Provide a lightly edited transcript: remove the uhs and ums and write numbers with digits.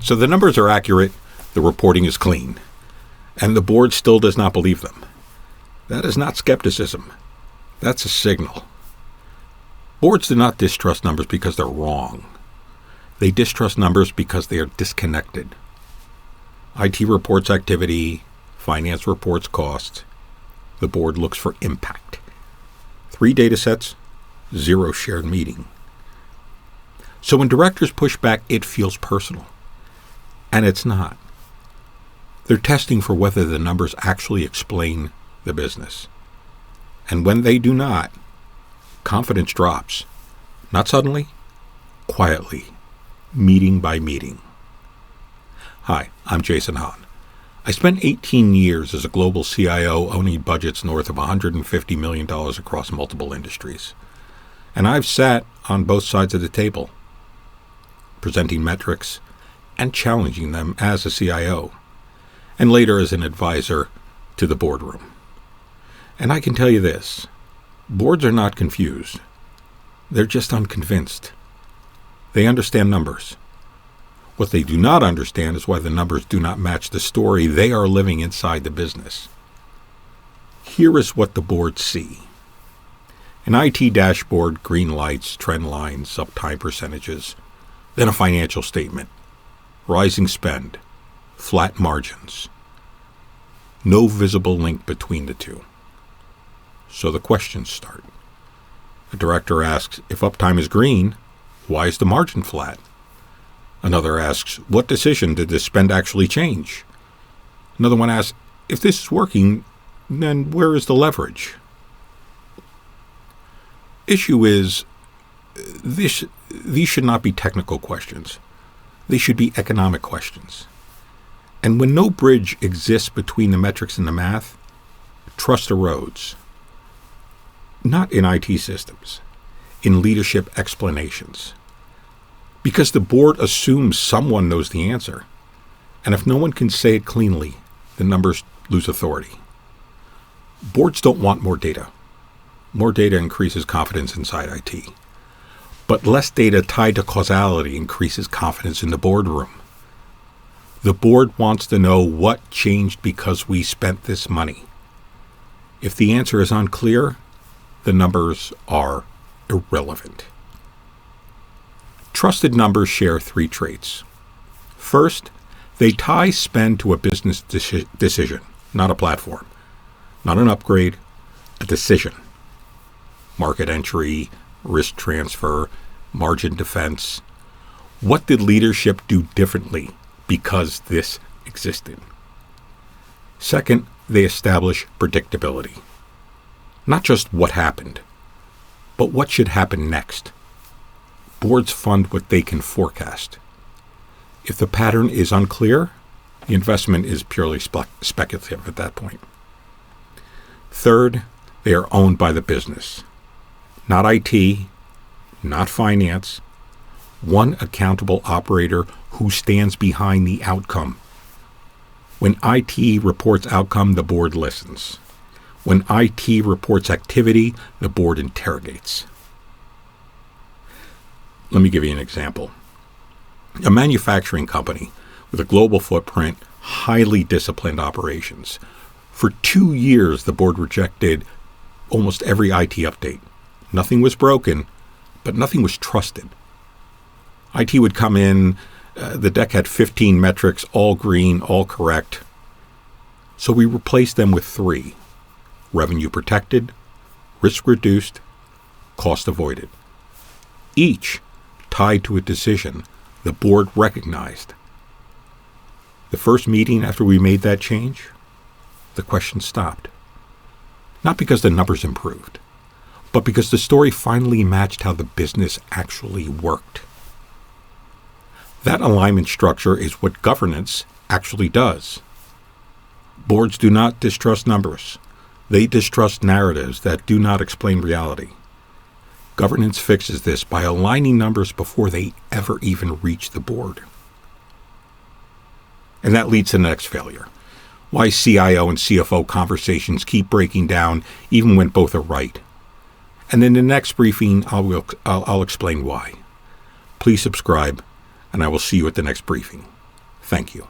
So the numbers are accurate, the reporting is clean, and the board still does not believe them. That is not skepticism. That's a signal. Boards do not distrust numbers because they're wrong. They distrust numbers because they are disconnected. IT reports activity, finance reports costs. The board looks for impact. 3 data sets, 0 shared meeting. So when directors push back, it feels personal. And it's not. They're testing for whether the numbers actually explain the business. And when they do not, confidence drops. Not suddenly, quietly, meeting by meeting. Hi, I'm Jason Hahn. I spent 18 years as a global CIO owning budgets north of $150 million across multiple industries. And I've sat on both sides of the table, presenting metrics and challenging them as a CIO, and later as an advisor to the boardroom. And I can tell you this, boards are not confused. They're just unconvinced. They understand numbers. What they do not understand is why the numbers do not match the story they are living inside the business. Here is what the boards see. An IT dashboard, green lights, trend lines, uptime percentages, then a financial statement, rising spend, flat margins. No visible link between the two. So the questions start. A director asks, if uptime is green, why is the margin flat? Another asks, what decision did this spend actually change? Another one asks, if this is working, then where is the leverage? Issue is, these should not be technical questions. They should be economic questions. And when no bridge exists between the metrics and the math, trust erodes. Not in IT systems, in leadership explanations. Because the board assumes someone knows the answer. And if no one can say it cleanly, the numbers lose authority. Boards don't want more data. More data increases confidence inside IT. But less data tied to causality increases confidence in the boardroom. The board wants to know what changed because we spent this money. If the answer is unclear, the numbers are irrelevant. Trusted numbers share 3 traits. First, they tie spend to a business decision, not a platform, not an upgrade, a decision. Market entry, risk transfer, margin defense. What did leadership do differently because this existed? Second, they establish predictability. Not just what happened, but what should happen next. Boards fund what they can forecast. If the pattern is unclear, the investment is purely speculative at that point. Third, they are owned by the business. Not IT, not finance. One accountable operator who stands behind the outcome. When IT reports outcome, the board listens. When IT reports activity, the board interrogates. Let me give you an example. A manufacturing company with a global footprint, highly disciplined operations. For 2 years, the board rejected almost every IT update. Nothing was broken, but nothing was trusted. IT would come in, the deck had 15 metrics, all green, all correct. So we replaced them with 3. Revenue protected, risk reduced, cost avoided. Each tied to a decision the board recognized. The first meeting after we made that change, the question stopped. Not because the numbers improved, but because the story finally matched how the business actually worked. That alignment structure is what governance actually does. Boards do not distrust numbers. They distrust narratives that do not explain reality. Governance fixes this by aligning numbers before they ever even reach the board. And that leads to the next failure. Why CIO and CFO conversations keep breaking down even when both are right. And in the next briefing, I'll explain why. Please subscribe, and I will see you at the next briefing. Thank you.